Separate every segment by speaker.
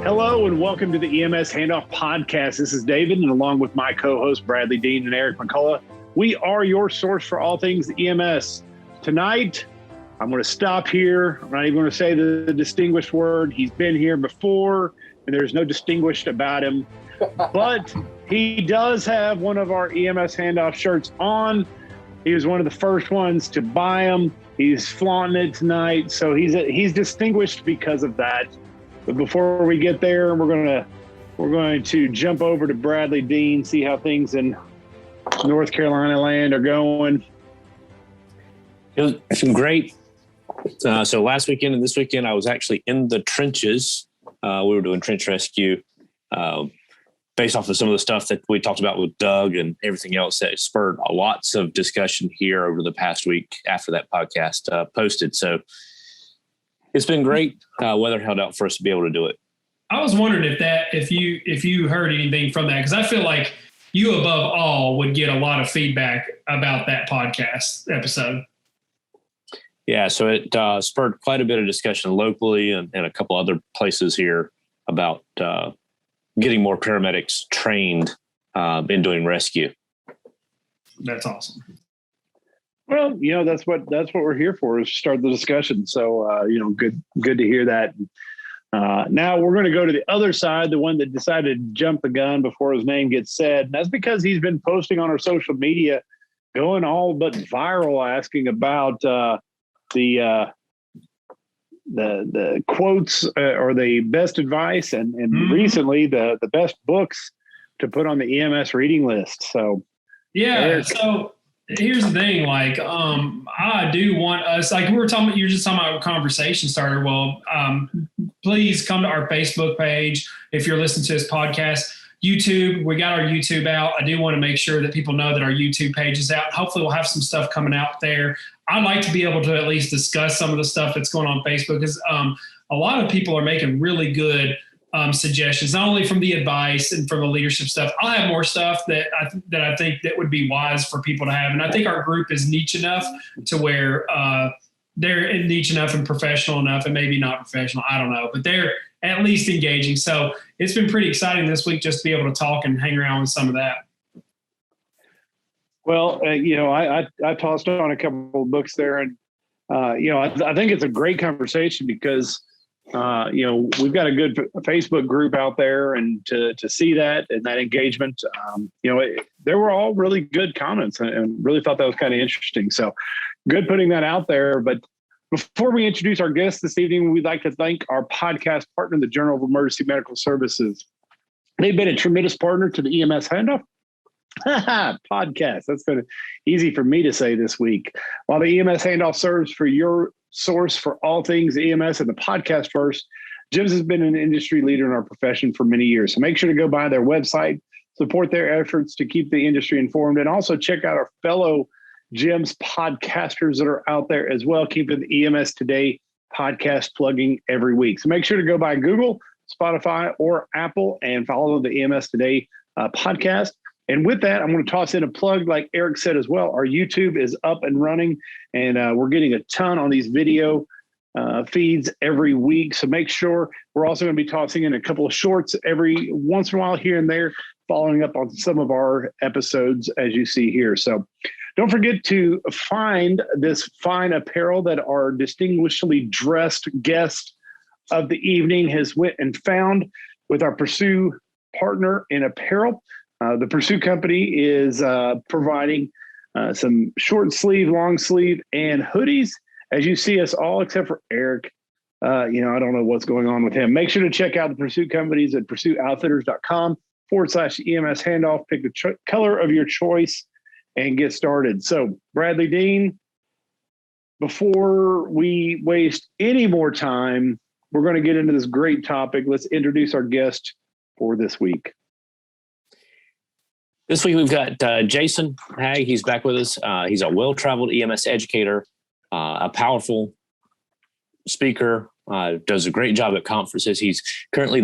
Speaker 1: Hello and welcome to the EMS Handoff podcast. This is David, and along with my co-hosts Bradley Dean and Eric McCullough, we are your source for all things EMS. Tonight, I'm going to stop here. I'm not even going to say the distinguished word. He's been here before, and there's no distinguished about him. But he does have one of our EMS Handoff shirts on. He was one of the first ones to buy them. He's flaunting it tonight, so he's distinguished because of that. But before we get there, we're going to jump over to Bradley Dean, see how things in North Carolina land are going.
Speaker 2: It's been great. So last weekend and this weekend, I was actually in the trenches. We were doing trench rescue based off of some of the stuff that we talked about with Doug and everything else that spurred lots of discussion here over the past week after that podcast posted. So it's been great. Weather held out for us to be able to do it.
Speaker 3: I was wondering if you heard anything from that, because I feel like you above all would get a lot of feedback about that podcast episode.
Speaker 2: Yeah, so it spurred quite a bit of discussion locally and a couple other places here about getting more paramedics trained in doing rescue.
Speaker 3: That's awesome.
Speaker 1: Well, that's what we're here for, is start the discussion. So, good to hear that. Now we're going to go to the other side, the one that decided to jump the gun before his name gets said. And that's because he's been posting on our social media, going all but viral, asking about the quotes or the best advice and recently the best books to put on the EMS reading list. So,
Speaker 3: yeah.
Speaker 1: Eric.
Speaker 3: So here's the thing, I do want us, we were talking, you're just talking about a conversation starter. Well, please come to our Facebook page. If you're listening to this podcast, YouTube, we got our YouTube out. I do want to make sure that people know that our YouTube page is out. Hopefully we'll have some stuff coming out there. I'd like to be able to at least discuss some of the stuff that's going on Facebook, because a lot of people are making really good suggestions, not only from the advice and from the leadership stuff. I'll have more stuff that I think that would be wise for people to have. And I think our group is niche enough to where they're niche enough and professional enough, and maybe not professional, I don't know, but they're at least engaging. So it's been pretty exciting this week just to be able to talk and hang around with some of that.
Speaker 1: Well, I tossed on a couple of books there, and I think it's a great conversation because we've got a good Facebook group out there, and to see that and that engagement, there were all really good comments, and really thought that was kind of interesting. So good putting that out there. But before we introduce our guest this evening, we'd like to thank our podcast partner, the Journal of Emergency Medical Services. They've been a tremendous partner to the EMS Handoff podcast. That's been easy for me to say this week. While the EMS Handoff serves for your source for all things EMS and the podcast first, Jim's has been an industry leader in our profession for many years. So make sure to go by their website, support their efforts to keep the industry informed, and also check out our fellow Jim's podcasters that are out there as well, keeping the EMS Today podcast plugging every week. So make sure to go by Google, Spotify, or Apple and follow the EMS Today podcast. And with that, I'm going to toss in a plug, like Eric said as well. Our YouTube is up and running, and we're getting a ton on these video feeds every week. So make sure we're also going to be tossing in a couple of shorts every once in a while here and there, following up on some of our episodes as you see here. So don't forget to find this fine apparel that our distinguishedly dressed guest of the evening has went and found with our Pursue partner in apparel. The Pursue company is providing some short sleeve, long sleeve, and hoodies. As you see us all, except for Eric, I don't know what's going on with him. Make sure to check out the Pursue companies at pursueoutfitters.com/EMS Handoff. Pick the color of your choice and get started. So, Bradley Dean, before we waste any more time, we're going to get into this great topic. Let's introduce our guest for this week.
Speaker 2: This week, we've got Jason Haag. He's back with us. He's a well-traveled EMS educator, a powerful speaker, does a great job at conferences. He's currently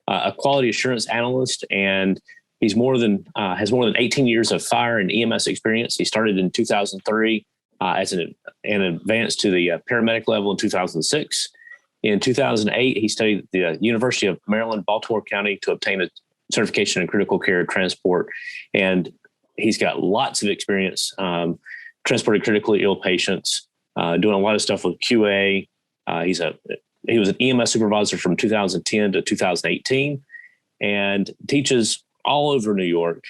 Speaker 2: a quality assurance analyst, and he's has more than 18 years of fire and EMS experience. He started in 2003 as an advanced to the paramedic level in 2006. In 2008, he studied at the University of Maryland, Baltimore County to obtain a certification in critical care transport. And he's got lots of experience transporting critically ill patients, doing a lot of stuff with QA. He was an EMS supervisor from 2010 to 2018 and teaches all over New York.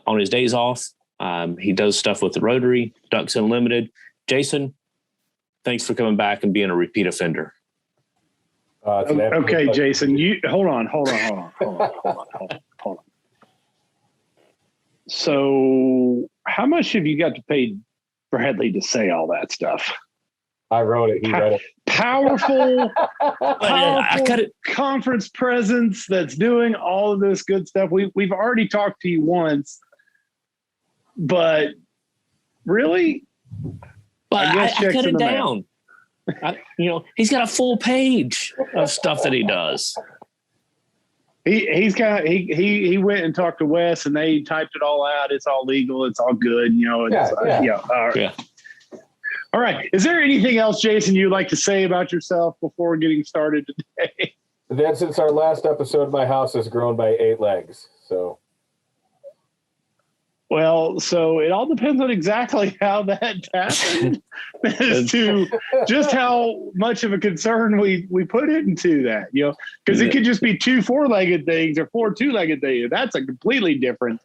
Speaker 2: On his days off, he does stuff with the Rotary, Ducks Unlimited. Jason, thanks for coming back and being a repeat offender.
Speaker 1: Okay, Jason, you hold on. So how much have you got to pay Bradley to say all that stuff?
Speaker 4: I wrote it. He read it.
Speaker 1: Powerful
Speaker 2: I cut it.
Speaker 1: conference presence that's doing all of this good stuff. We've already talked to you once, but really?
Speaker 2: But I cut it down. He's got a full page of stuff that he does.
Speaker 1: He went and talked to Wes and they typed it all out. It's all legal. It's all good.
Speaker 2: Yeah.
Speaker 1: All right. Is there anything else, Jason, you'd like to say about yourself before getting started today?
Speaker 4: Then since our last episode, my house has grown by 8 legs. So
Speaker 1: it all depends on exactly how that happened as to just how much of a concern we put into that, because it could just be 2 4-legged things or 4 2-legged things. That's a completely different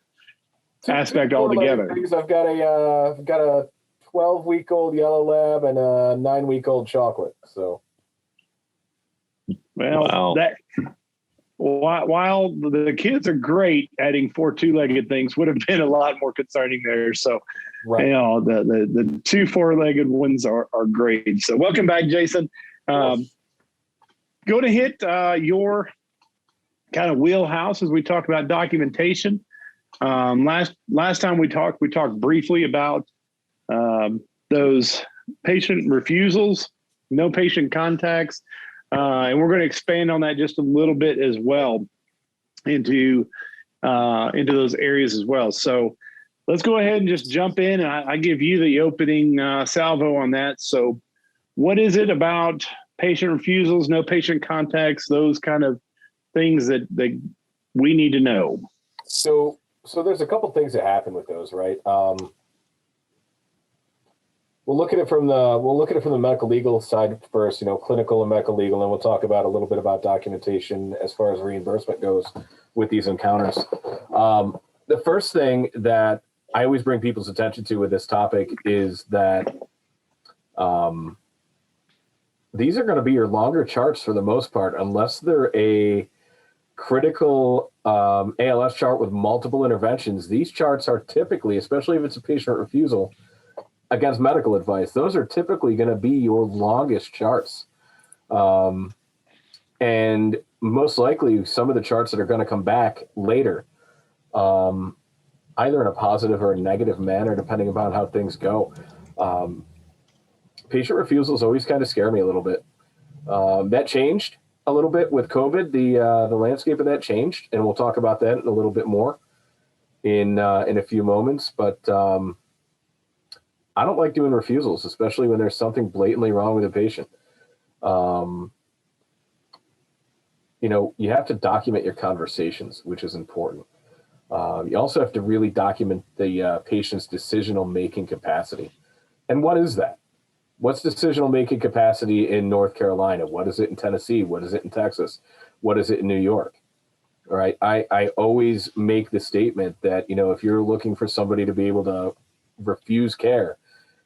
Speaker 1: aspect altogether.
Speaker 4: I've got a 12-week-old yellow lab and a 9-week-old chocolate. So,
Speaker 1: while the kids are great, adding 4 2-legged things would have been a lot more concerning there. So,
Speaker 4: right.
Speaker 1: The 2 4-legged ones are great. So, welcome back, Jason. Go to hit your kind of wheelhouse as we talk about documentation. Last time we talked briefly about those patient refusals, no patient contacts, and we're going to expand on that just a little bit as well into those areas as well. So let's go ahead and just jump in, and I give you the opening salvo on that. So what is it about patient refusals, no patient contacts, those kind of things that we need to know?
Speaker 4: So there's a couple things that happen with those, right? We'll look at it from the medical legal side first, clinical and medical legal, and we'll talk about a little bit about documentation as far as reimbursement goes with these encounters. The first thing that I always bring people's attention to with this topic is that these are going to be your longer charts for the most part, unless they're a critical ALS chart with multiple interventions. These charts are typically, especially if it's a patient refusal against medical advice, those are typically going to be your longest charts. And most likely some of the charts that are going to come back later, either in a positive or a negative manner, depending upon how things go. Patient refusals always kind of scare me a little bit. That changed a little bit with COVID. The landscape of that changed, and we'll talk about that a little bit more in a few moments. But I don't like doing refusals, especially when there's something blatantly wrong with a patient. You have to document your conversations, which is important. You also have to really document the patient's decisional making capacity. And what is that? What's decisional making capacity in North Carolina? What is it in Tennessee? What is it in Texas? What is it in New York? All right. I always make the statement that, if you're looking for somebody to be able to refuse care,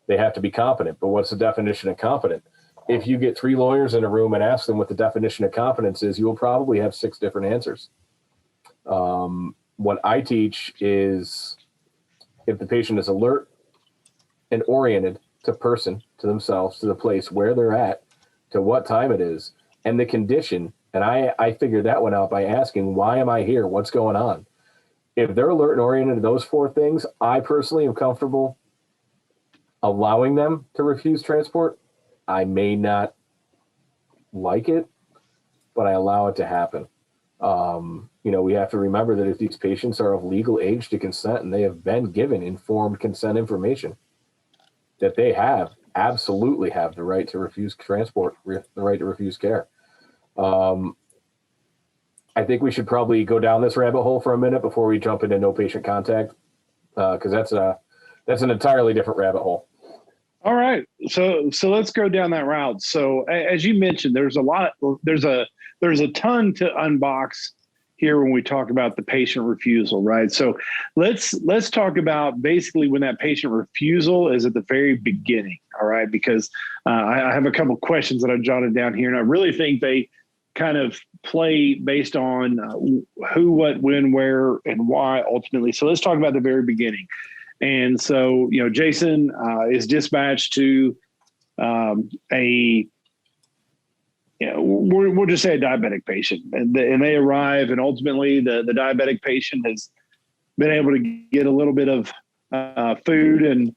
Speaker 4: they have to be competent. But what's the definition of competent? If you get 3 lawyers in a room and ask them what the definition of competence is, you will probably have 6 different answers. What I teach is if the patient is alert and oriented to themselves, to the place where they're at, to what time it is, and the condition. And I figured that one out by asking, why am I here? What's going on? If they're alert and oriented to those 4 things, I personally am comfortable allowing them to refuse transport. I may not like it, but I allow it to happen. We have to remember that if these patients are of legal age to consent and they have been given informed consent information, that they have absolutely have the right to refuse transport, the right to refuse care. I think we should probably go down this rabbit hole for a minute before we jump into no patient contact, because that's an entirely different rabbit hole.
Speaker 1: All right, so let's go down that route. So as you mentioned, there's a ton to unbox here when we talk about the patient refusal, right? So let's talk about basically when that patient refusal is at the very beginning, all right? Because I have a couple of questions that I jotted down here, and I really think they kind of play based on who, what, when, where, and why ultimately. So let's talk about the very beginning. And so, Jason is dispatched to we'll just say a diabetic patient, and they arrive, and ultimately the diabetic patient has been able to get a little bit of food and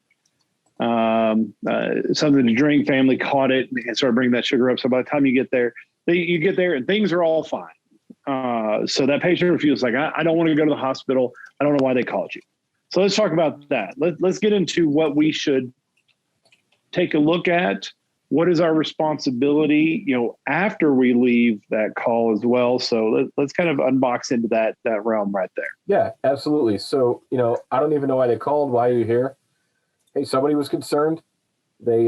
Speaker 1: something to drink. Family caught it and started bringing that sugar up. So by the time you get there and things are all fine. So that patient feels like, I don't want to go to the hospital. I don't know why they called you. So let's talk about that. Let's get into what we should take a look at. What is our responsibility, after we leave that call as well? So let's kind of unbox into that realm right there.
Speaker 4: Yeah, absolutely. So, I don't even know why they called. Why are you here? Hey, somebody was concerned. They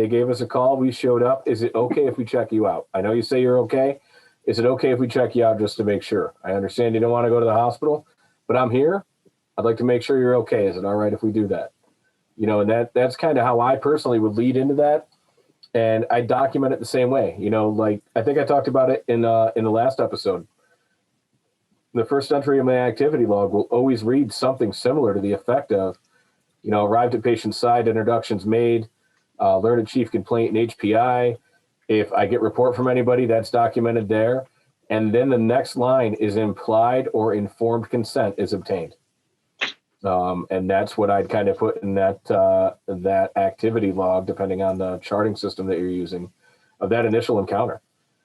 Speaker 4: gave us a call. We showed up. Is it okay if we check you out? I know you say you're okay. Is it okay if we check you out just to make sure? I understand you don't want to go to the hospital, but I'm here. I'd like to make sure you're okay. Is it all right if we do that? And that's kind of how I personally would lead into that. And I document it the same way, like I think I talked about it in the last episode. The first entry of my activity log will always read something similar to the effect of, arrived at patient side, introductions made, learned a chief complaint in HPI. If I get report from anybody, that's documented there. And then the next line is implied or informed consent is obtained. And that's what I'd kind of put in that activity log, depending on the charting system that you're using, of that initial encounter.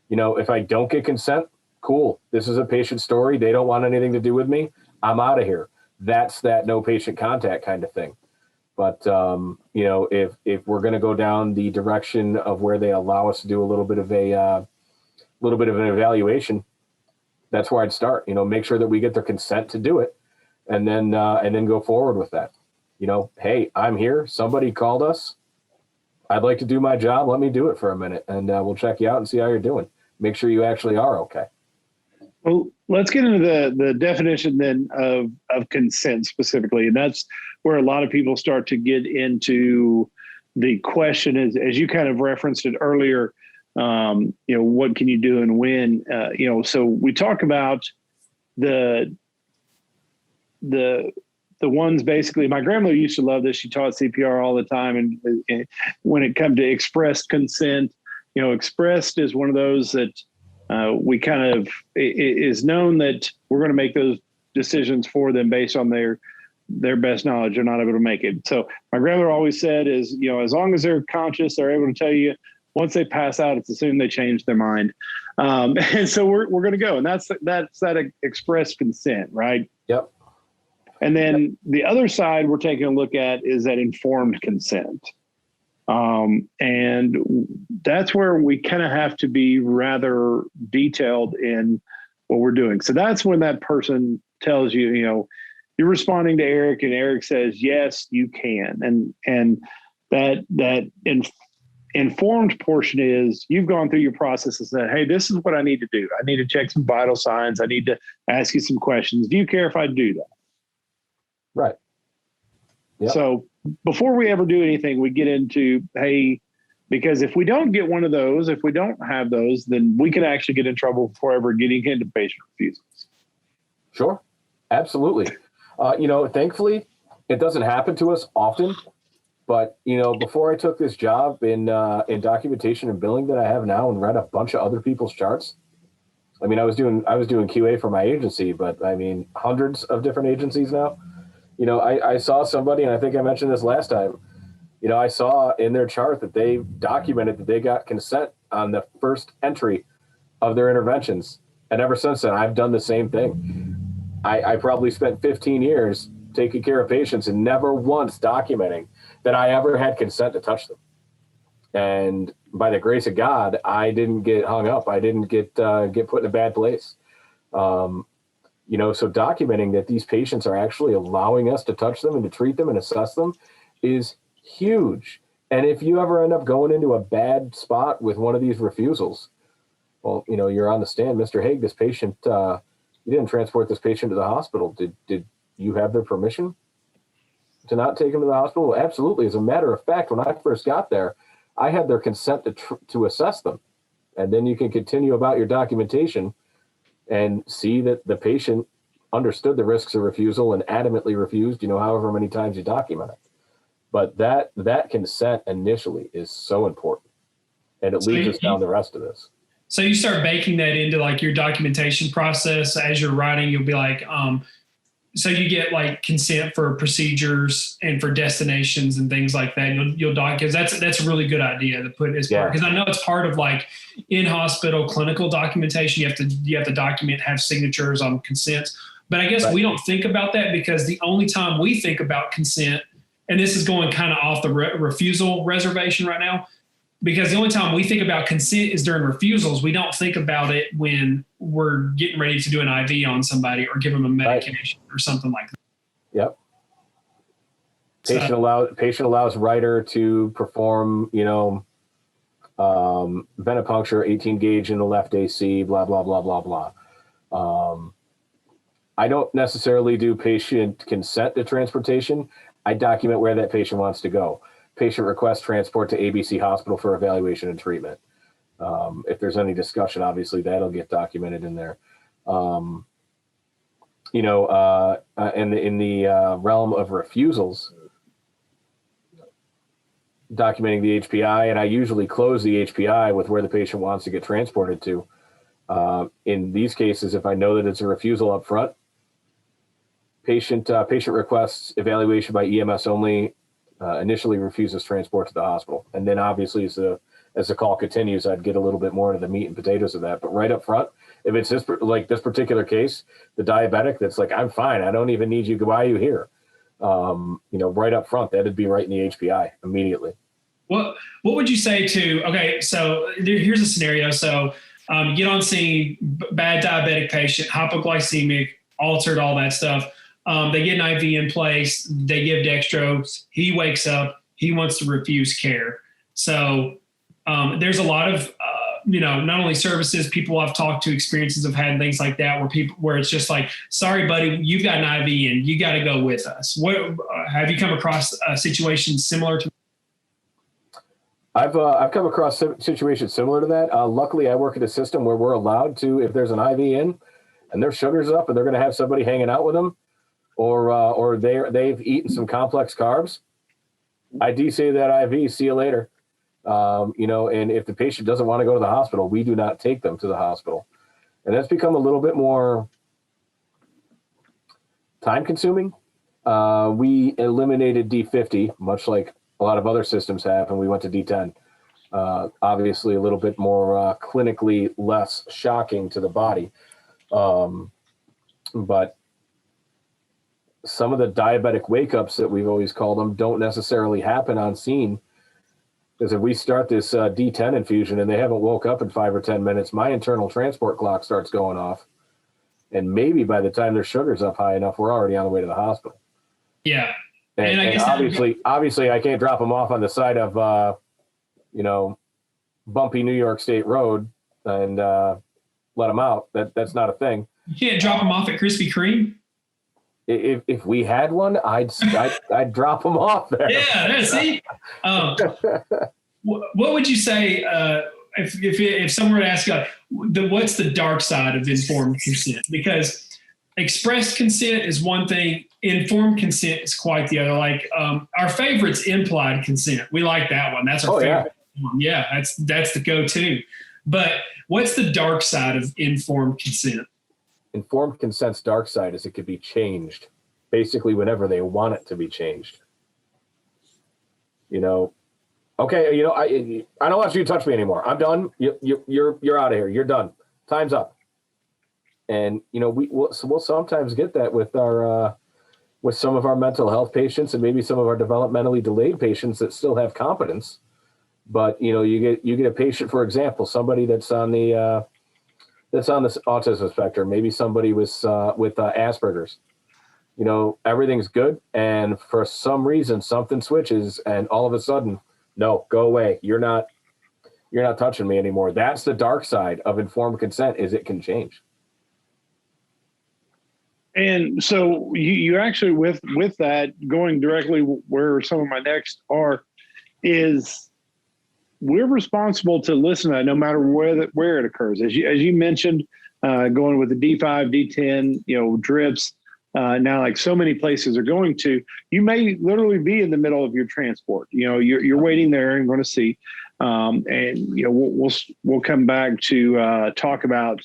Speaker 4: If I don't get consent, cool. This is a patient story. They don't want anything to do with me. I'm out of here. That's that no patient contact kind of thing. But, if we're going to go down the direction of where they allow us to do a little bit of an evaluation, that's where I'd start. Make sure that we get their consent to do it. And then go forward with that. Hey, I'm here. Somebody called us. I'd like to do my job. Let me do it for a minute, and we'll check you out and see how you're doing. Make sure you actually are okay.
Speaker 1: Well, let's get into the definition then of consent specifically, and that's where a lot of people start to get into the question. As you kind of referenced it earlier, what can you do and when? So we talk about the ones basically. My grandmother used to love this. She taught CPR all the time. And when it comes to expressed consent, expressed is one of those that we kind of, it is known that we're going to make those decisions for them based on their best knowledge. They're not able to make it. So my grandmother always said is, as long as they're conscious, they're able to tell you. Once they pass out, it's assumed they change their mind. And so we're going to go. And that's that expressed consent, right?
Speaker 4: Yep.
Speaker 1: And then the other side we're taking a look at is that informed consent. And that's where we kind of have to be rather detailed in what we're doing. So that's when that person tells you, you're responding to Eric, and Eric says, yes, you can. And that informed portion is you've gone through your process and said, hey, this is what I need to do. I need to check some vital signs. I need to ask you some questions. Do you care if I do that?
Speaker 4: Right. Yep.
Speaker 1: So before we ever do anything, we get into, hey, because if we don't get one of those, if we don't have those, then we can actually get in trouble before ever getting into patient refusals.
Speaker 4: Sure. Absolutely. Thankfully, it doesn't happen to us often. But, before I took this job in documentation and billing that I have now and read a bunch of other people's charts, I was doing QA for my agency, but hundreds of different agencies now. I saw somebody, and I think I mentioned this last time, I saw in their chart that they documented that they got consent on the first entry of their interventions. And ever since then, I've done the same thing. I probably spent 15 years taking care of patients and never once documenting that I ever had consent to touch them. And by the grace of God, I didn't get hung up. I didn't get put in a bad place. So documenting that these patients are actually allowing us to touch them and to treat them and assess them is huge. And if you ever end up going into a bad spot with one of these refusals, well, you're on the stand, Mr. Haag, this patient, you didn't transport this patient to the hospital. Did you have their permission to not take him to the hospital? Well, absolutely. As a matter of fact, when I first got there, I had their consent to assess them. And then you can continue about your documentation and see that the patient understood the risks of refusal and adamantly refused, however many times you document it. But that consent initially is so important. And it leads us down the rest of this.
Speaker 3: So you start baking that into like your documentation process as you're writing. You'll be like, so you get like consent for procedures and for destinations and things like that. You'll doc, because that's a really good idea to put as part, because I know it's part of like in hospital clinical documentation. You have to document, have signatures on consents. But I guess we don't think about that, because the only time we think about consent, and this is going kind of off the refusal reservation right now, because the only time we think about consent is during refusals. We don't think about it when we're getting ready to do an IV on somebody or give them a medication or something like that.
Speaker 4: Yep. Patient allows writer to perform, venipuncture, 18 gauge in the left AC, blah, blah, blah, blah, blah. I don't necessarily do patient consent to transportation. I document where that patient wants to go. Patient requests transport to ABC Hospital for evaluation and treatment. If there's any discussion, obviously that'll get documented in there. In the realm of refusals, documenting the HPI, and I usually close the HPI with where the patient wants to get transported to. In these cases, if I know that it's a refusal up front, patient requests evaluation by EMS only. Initially refuses transport to the hospital. And then obviously as the call continues, I'd get a little bit more into the meat and potatoes of that. But right up front, if it's this particular case, the diabetic that's like, I'm fine, I don't even need you, why are you here? Right up front, that'd be right in the HPI immediately.
Speaker 3: What would you say to, okay, so here's a scenario. So you get on scene, bad diabetic patient, hypoglycemic, altered, all that stuff. They get an IV in place. They give dextrose. He wakes up. He wants to refuse care. So there's a lot of, not only services, people I've talked to, experiences have had, things like that, where it's just like, sorry, buddy, you've got an IV and you got to go with us. What have you come across a situation similar to?
Speaker 4: I've come across situations similar to that. Luckily, I work in a system where we're allowed to, if there's an IV in and their sugar's up and they're going to have somebody hanging out with them, or they've eaten some complex carbs, I say that IV, see you later. And if the patient doesn't want to go to the hospital, we do not take them to the hospital. And that's become a little bit more time consuming. We eliminated D50, much like a lot of other systems have, and we went to D10. Obviously a little bit more clinically less shocking to the body. But some of the diabetic wake-ups that we've always called them don't necessarily happen on scene, because if we start this D10 infusion and they haven't woke up in 5 or 10 minutes, my internal transport clock starts going off. And maybe by the time their sugar's up high enough, we're already on the way to the hospital.
Speaker 3: Yeah.
Speaker 4: And obviously I can't drop them off on the side of, bumpy New York State Road and let them out. That's not a thing.
Speaker 3: You can't drop them off at Krispy Kreme?
Speaker 4: If we had one, I'd drop them off there.
Speaker 3: Yeah, see. What would you say if someone were to ask you, what's the dark side of informed consent? Because expressed consent is one thing, informed consent is quite the other. Like our favorite's implied consent. We like that one. That's our favorite one. Yeah, that's the go-to. But what's the dark side of informed consent?
Speaker 4: Informed consent's dark side is it could be changed basically whenever they want it to be changed. Okay, I don't want you to touch me anymore. I'm done. You're out of here. You're done. Time's up. And we'll sometimes get that with our with some of our mental health patients and maybe some of our developmentally delayed patients that still have competence. But you get a patient, for example, somebody that's on the autism spectrum, maybe somebody with Asperger's. Everything's good, and for some reason something switches, and all of a sudden, no, go away. You're not touching me anymore. That's the dark side of informed consent, is it can change.
Speaker 1: And so you actually with that, going directly where some of my next are, is we're responsible to listen to that no matter where it occurs. As you mentioned, going with the D5, D10, drips. Now, like so many places are going to, you may literally be in the middle of your transport. You're waiting there and going to see, and we'll come back to talk about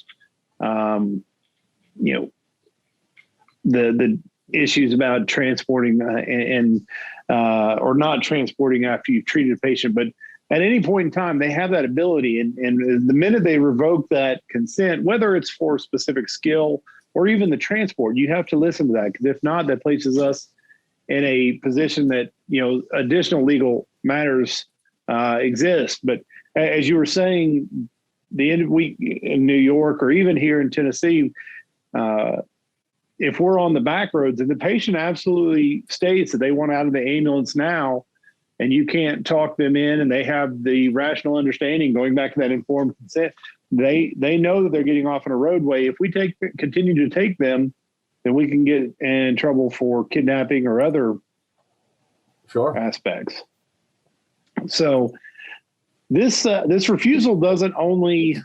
Speaker 1: the issues about transporting or not transporting after you've treated a patient, but at any point in time, they have that ability. And the minute they revoke that consent, whether it's for a specific skill or even the transport, you have to listen to that, because if not, that places us in a position that, additional legal matters exist. But as you were saying, the end of week in New York or even here in Tennessee, if we're on the back roads and the patient absolutely states that they want out of the ambulance now, and you can't talk them in, and they have the rational understanding, going back to that informed consent, they know that they're getting off on a roadway. If we continue to take them, then we can get in trouble for kidnapping or other aspects. So this refusal doesn't only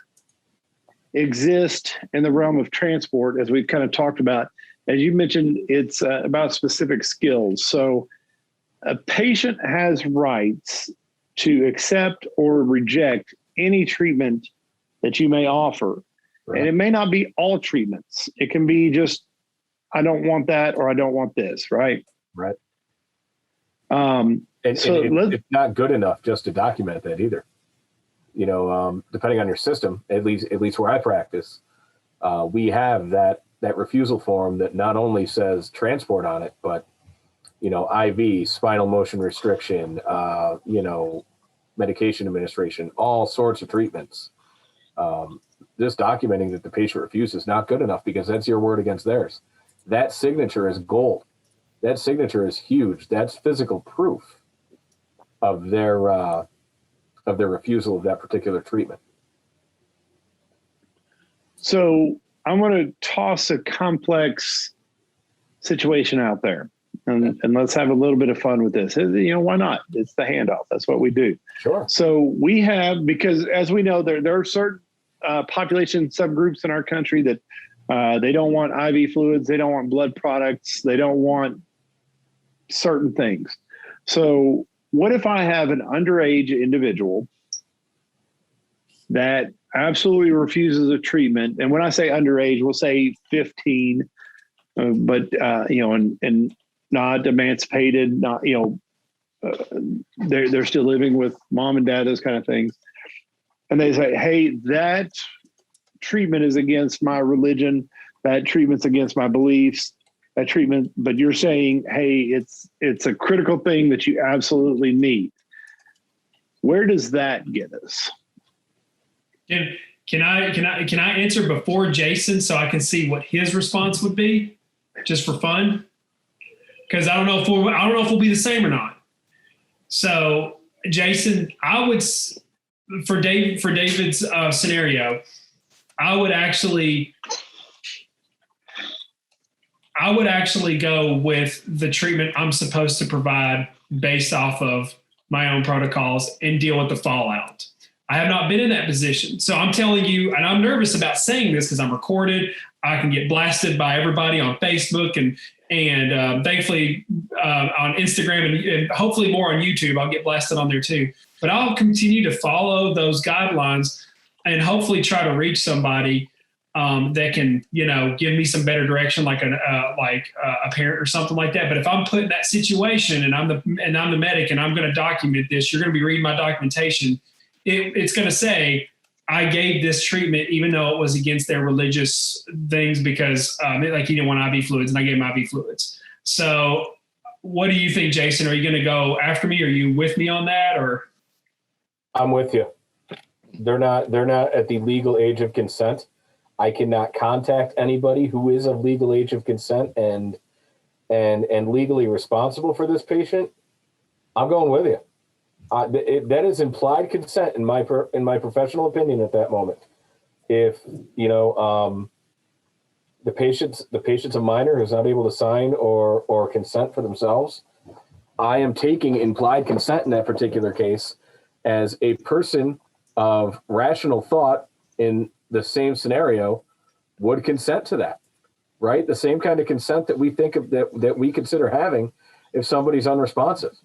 Speaker 1: exist in the realm of transport, as we've kind of talked about. As you mentioned, it's about specific skills. So a patient has rights to accept or reject any treatment that you may offer. Right. And it may not be all treatments. It can be just, I don't want that, or I don't want this, right?
Speaker 4: Right. It's not good enough just to document that either. Depending on your system, at least where I practice, we have that refusal form that not only says transport on it, but IV, spinal motion restriction, medication administration, all sorts of treatments. This documenting that the patient refuses is not good enough, because that's your word against theirs. That signature is gold. That signature is huge. That's physical proof of their refusal of that particular treatment.
Speaker 1: So I'm going to toss a complex situation out there. And let's have a little bit of fun with this. Why not? It's the handoff. That's what we do.
Speaker 4: Sure.
Speaker 1: So we have, because as we know, there are certain population subgroups in our country that they don't want IV fluids. They don't want blood products. They don't want certain things. So what if I have an underage individual that absolutely refuses a treatment? And when I say underage, we'll say 15, but and not emancipated, not, they're still living with mom and dad, those kind of things. And they say, hey, that treatment is against my religion. That treatment's against my beliefs, that treatment. But you're saying, hey, it's a critical thing that you absolutely need. Where does that get us?
Speaker 3: Can I answer before Jason, so I can see what his response would be, just for fun? Because I don't know if we'll be the same or not. So, Jason, I would, for David's scenario, I would actually go with the treatment I'm supposed to provide based off of my own protocols and deal with the fallout. I have not been in that position. So I'm telling you, and I'm nervous about saying this because I'm recorded. I can get blasted by everybody on Facebook and thankfully on Instagram and hopefully more on YouTube. I'll get blasted on there too. But I'll continue to follow those guidelines and hopefully try to reach somebody that can, give me some better direction, like a parent or something like that. But if I'm put in that situation and I'm the medic and I'm going to document this, you're going to be reading my documentation. It's going to say, I gave this treatment even though it was against their religious things because he didn't want IV fluids and I gave him IV fluids. So what do you think, Jason? Are you going to go after me? Are you with me on that? Or?
Speaker 4: I'm with you. They're not at the legal age of consent. I cannot contact anybody who is of legal age of consent and legally responsible for this patient. I'm going with you. That is implied consent in my professional opinion at that moment. If the patient's a minor who's not able to sign or consent for themselves, I am taking implied consent in that particular case as a person of rational thought in the same scenario would consent to that, right? The same kind of consent that we think of that we consider having if somebody's unresponsive.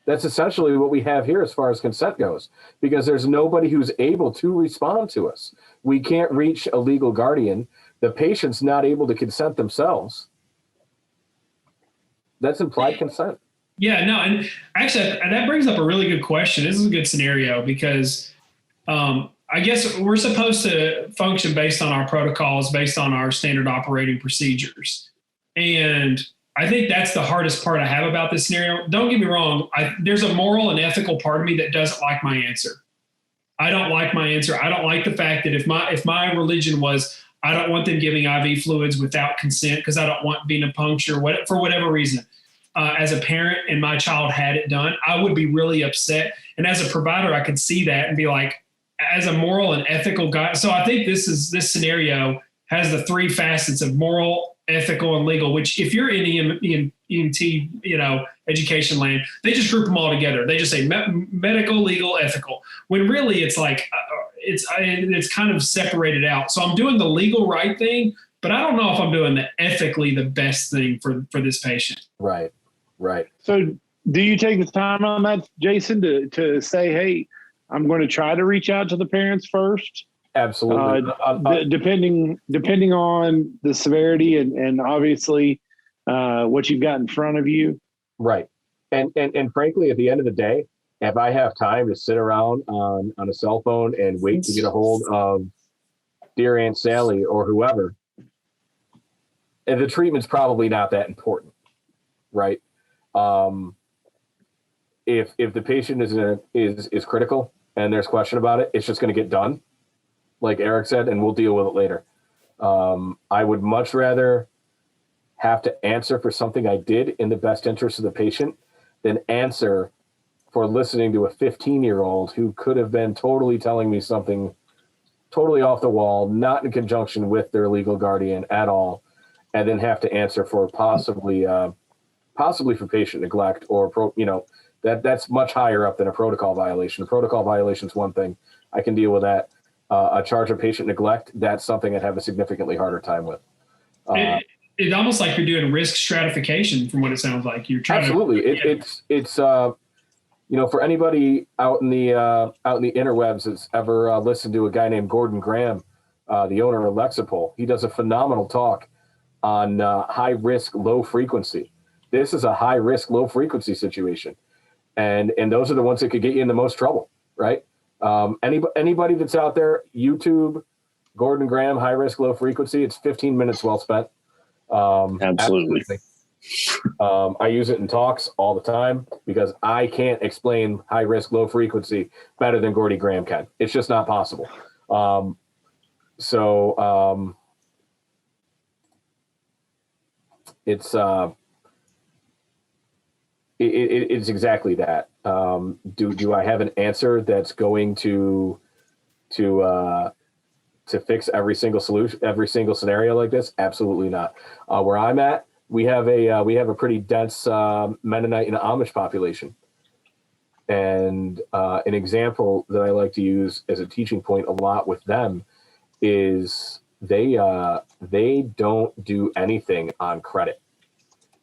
Speaker 4: That's essentially what we have here as far as consent goes, because there's nobody who's able to respond to us. We can't reach a legal guardian. The patient's not able to consent themselves. That's implied consent.
Speaker 3: Yeah, no, and actually that brings up a really good question. This is a good scenario because I guess we're supposed to function based on our protocols, based on our standard operating procedures. And I think that's the hardest part I have about this scenario. Don't get me wrong. There's a moral and ethical part of me that doesn't like my answer. I don't like my answer. I don't like the fact that if my religion was, I don't want them giving IV fluids without consent because I don't want venipuncture for whatever reason. As a parent and my child had it done, I would be really upset. And as a provider, I could see that and be like, as a moral and ethical guy. So I think this scenario has the three facets of moral, ethical, and legal, which if you're in EMT, education land, they just group them all together. They just say medical, legal, ethical, when really it's like, it's kind of separated out. So I'm doing the legal right thing, but I don't know if I'm doing the ethically the best thing for this patient.
Speaker 4: Right.
Speaker 1: So do you take the time on that, Jason, to say, hey, I'm going to try to reach out to the parents first?
Speaker 4: Absolutely.
Speaker 1: Depending on the severity and obviously what you've got in front of you.
Speaker 4: Right. And frankly, at the end of the day, if I have time to sit around on a cell phone and wait to get a hold of dear Aunt Sally or whoever, and the treatment's probably not that important, right? If the patient is critical and there's question about it, it's just going to get done, like Eric said, and we'll deal with it later. I would much rather have to answer for something I did in the best interest of the patient than answer for listening to a 15-year-old who could have been totally telling me something totally off the wall, not in conjunction with their legal guardian at all, and then have to answer for possibly for patient neglect or that's much higher up than a protocol violation. A protocol violation is one thing. I can deal with that. A charge of patient neglect, that's something I'd have a significantly harder time with.
Speaker 3: It's almost like you're doing risk stratification from what it sounds like. You're trying
Speaker 4: absolutely. It's for anybody out in the interwebs that's ever listened to a guy named Gordon Graham, the owner of Lexipol, he does a phenomenal talk on high risk, low frequency. This is a high risk, low frequency situation. And those are the ones that could get you in the most trouble, right? Anybody that's out there, YouTube, Gordon Graham, high risk, low frequency, it's 15 minutes well spent.
Speaker 2: Absolutely.
Speaker 4: I use it in talks all the time because I can't explain high risk, low frequency better than Gordon Graham can. It's just not possible. It's exactly that. Do I have an answer that's going to fix every single solution, every single scenario like this? Absolutely not. Where I'm at, we have a pretty dense Mennonite and Amish population, and an example that I like to use as a teaching point a lot with them is they don't do anything on credit.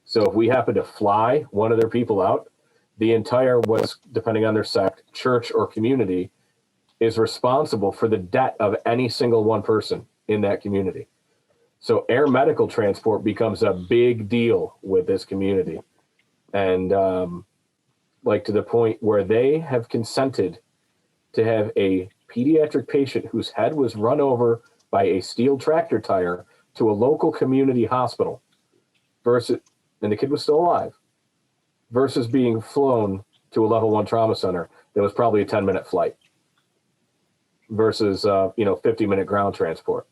Speaker 4: So if we happen to fly one of their people out, the entire, what's depending on their sect, church or community, is responsible for the debt of any single one person in that community. So air medical transport becomes a big deal with this community. And to the point where they have consented to have a pediatric patient whose head was run over by a steel tractor tire to a local community hospital and the kid was still alive, versus being flown to a level 1 trauma center that was probably a 10-minute flight versus, 50-minute ground transport.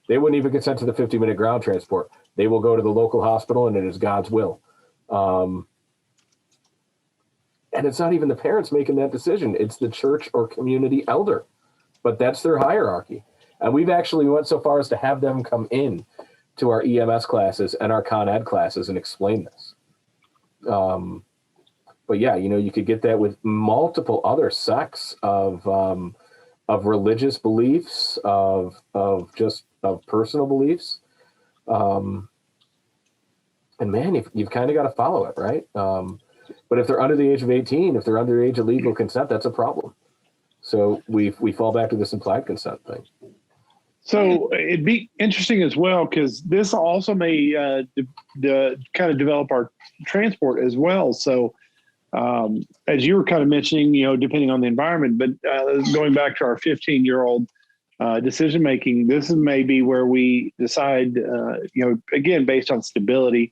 Speaker 4: They wouldn't even consent to the 50-minute ground transport. They will go to the local hospital, and it is God's will. And it's not even the parents making that decision. It's the church or community elder, but that's their hierarchy. And we've actually went so far as to have them come in to our EMS classes and our Con Ed classes and explain this. But yeah, you could get that with multiple other sects of religious beliefs, of personal beliefs. And man, you've kind of got to follow it, right? But if they're under the age of 18, if they're under the age of legal consent, that's a problem. So we fall back to this implied consent thing.
Speaker 1: So it'd be interesting as well, because this also may kind of develop our transport as well. So as you were kind of mentioning, depending on the environment, but going back to our 15-year-old decision making, this is maybe where we decide, again, based on stability,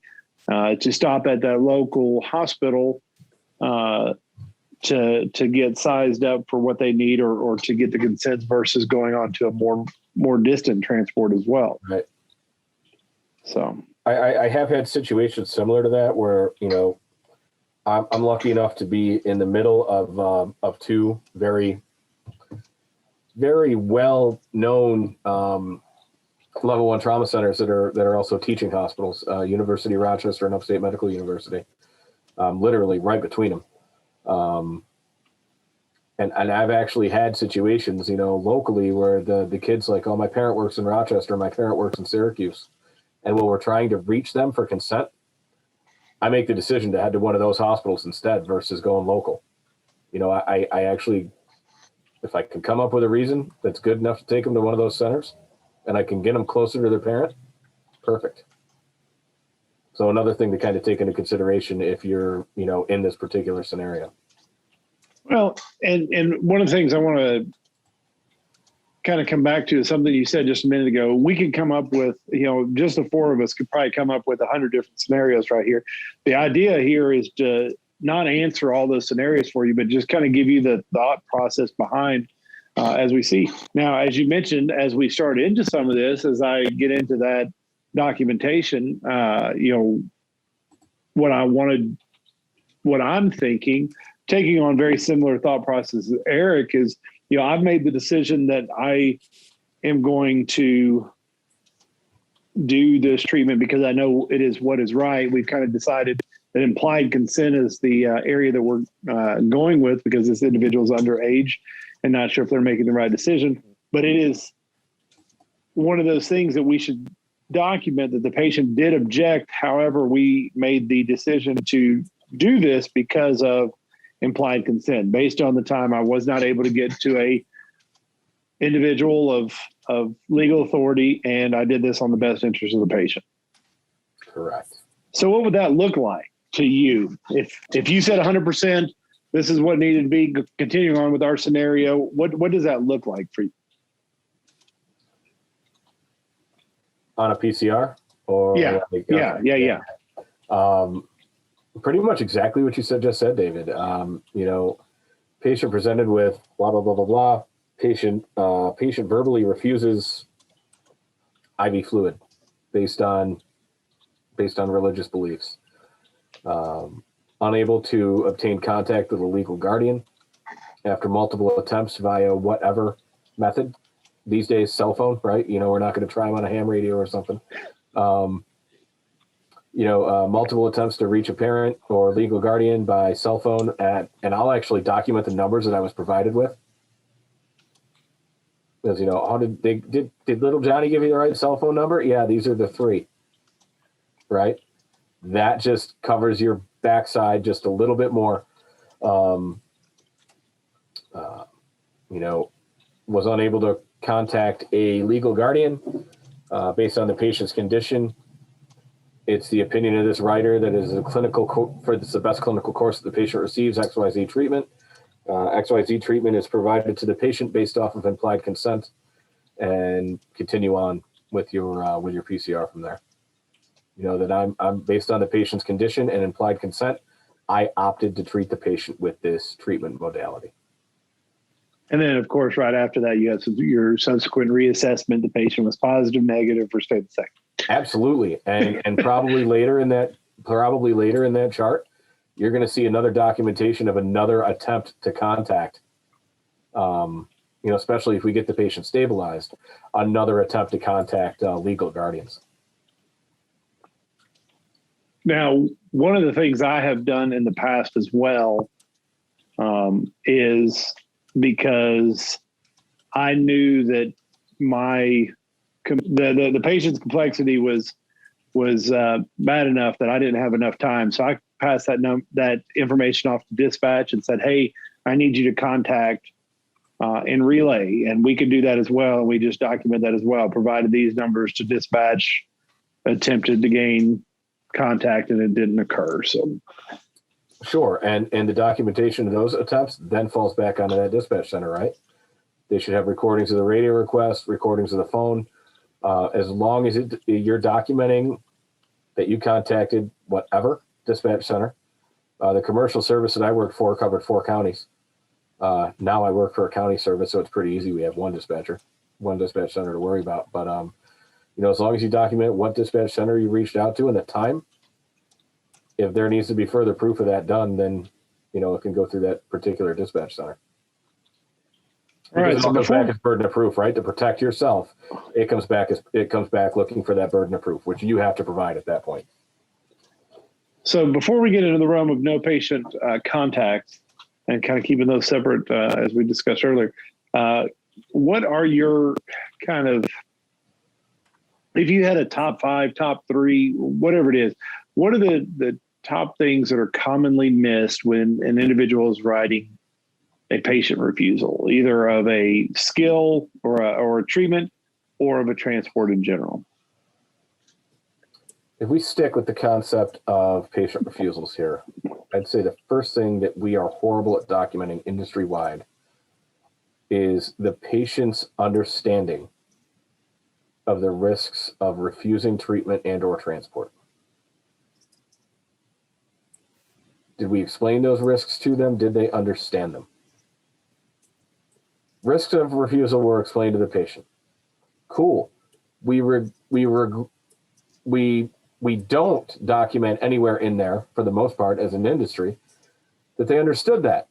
Speaker 1: to stop at that local hospital to get sized up for what they need, or to get the consent versus going on to a more distant transport as well.
Speaker 4: Right.
Speaker 1: So
Speaker 4: I have had situations similar to that where, I'm lucky enough to be in the middle of two very, very well known level 1 trauma centers that are also teaching hospitals, University of Rochester and Upstate Medical University, literally right between them. And I've actually had situations, locally where the kid's like, oh, my parent works in Rochester, my parent works in Syracuse. And when we're trying to reach them for consent, I make the decision to head to one of those hospitals instead versus going local. I actually, if I can come up with a reason that's good enough to take them to one of those centers and I can get them closer to their parent, perfect. So another thing to kind of take into consideration if you're, in this particular scenario.
Speaker 1: Well, and one of the things I want to kind of come back to is something you said just a minute ago. We could come up with, just the four of us could probably come up with 100 different scenarios right here. The idea here is to not answer all those scenarios for you, but just kind of give you the thought process behind as we see. Now, as you mentioned, as we start into some of this, as I get into that documentation, what I'm thinking, taking on very similar thought process as Eric is, I've made the decision that I am going to do this treatment because I know it is what is right. We've kind of decided that implied consent is the area that we're going with because this individual is underage and not sure if they're making the right decision. But it is one of those things that we should document that the patient did object. However, we made the decision to do this because of implied consent. Based on the time I was not able to get to a individual of legal authority, and I did this on the best interest of the patient.
Speaker 4: Correct.
Speaker 1: So what would that look like to you? If you said 100%, this is what needed to be, continuing on with our scenario, what does that look like for you?
Speaker 4: On a PCR? Or
Speaker 1: Yeah.
Speaker 4: Pretty much exactly what you just said, David. Patient presented with blah, blah, blah, blah, blah. Patient verbally refuses IV fluid based on religious beliefs. Unable to obtain contact with a legal guardian after multiple attempts via whatever method. These days, cell phone, right? We're not going to try them on a ham radio or something. Multiple attempts to reach a parent or legal guardian by cell phone and I'll actually document the numbers that I was provided with. Because, how did little Johnny give you the right cell phone number? Yeah, these are the three, right? That just covers your backside just a little bit more. Was unable to contact a legal guardian based on the patient's condition. It's the opinion of this writer that is the best clinical course that the patient receives XYZ treatment. XYZ treatment is provided to the patient based off of implied consent, and continue on with your PCR from there. That I'm based on the patient's condition and implied consent, I opted to treat the patient with this treatment modality.
Speaker 1: And then, of course, right after that, you have your subsequent reassessment. The patient was positive, negative, or stayed the same.
Speaker 4: Absolutely. And probably later in that chart, you're going to see another documentation of another attempt to contact, especially if we get the patient stabilized, another attempt to contact legal guardians.
Speaker 1: Now, one of the things I have done in the past as well is because I knew that the patient's complexity was bad enough that I didn't have enough time. So I passed that information off to dispatch and said, "Hey, I need you to contact and relay," and we could do that as well. And we just document that as well. Provided these numbers to dispatch, attempted to gain contact, and it didn't occur. So,
Speaker 4: sure, and the documentation of those attempts then falls back onto that dispatch center, right? They should have recordings of the radio request, recordings of the phone. As long as you're documenting that you contacted whatever dispatch center. The commercial service that I worked for covered 4 counties. Now I work for a county service, so it's pretty easy. We have one dispatch center to worry about. But as long as you document what dispatch center you reached out to and the time, if there needs to be further proof of that done, then it can go through that particular dispatch center.
Speaker 1: All right,
Speaker 4: so it comes back as burden of proof, right? To protect yourself, it comes back looking for that burden of proof, which you have to provide at that point.
Speaker 1: So before we get into the realm of no patient contacts and kind of keeping those separate, as we discussed earlier, what are your kind of, if you had a top 5, top 3, whatever it is, what are the top things that are commonly missed when an individual is writing a patient refusal, either of a skill or a treatment or of a transport in general?
Speaker 4: If we stick with the concept of patient refusals here, I'd say the first thing that we are horrible at documenting industry-wide is the patient's understanding of the risks of refusing treatment and or transport. Did we explain those risks to them? Did they understand them? Risks of refusal were explained to the patient. Cool. We don't document anywhere in there, for the most part, as an industry, that they understood that.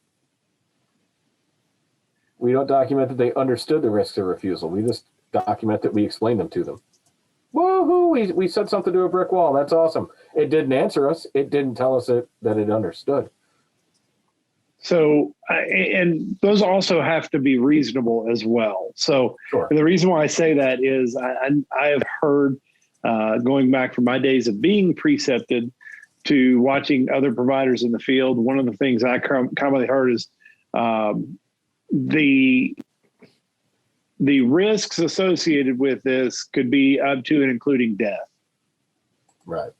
Speaker 4: We don't document that they understood the risks of refusal. We just document that we explained them to them. Woohoo! We said something to a brick wall. That's awesome. It didn't answer us. It didn't tell us that it understood.
Speaker 1: So, and those also have to be reasonable as well. So
Speaker 4: sure.
Speaker 1: The reason why I say that is I have heard, going back from my days of being precepted to watching other providers in the field, one of the things I commonly heard is the risks associated with this could be up to and including death.
Speaker 4: Right.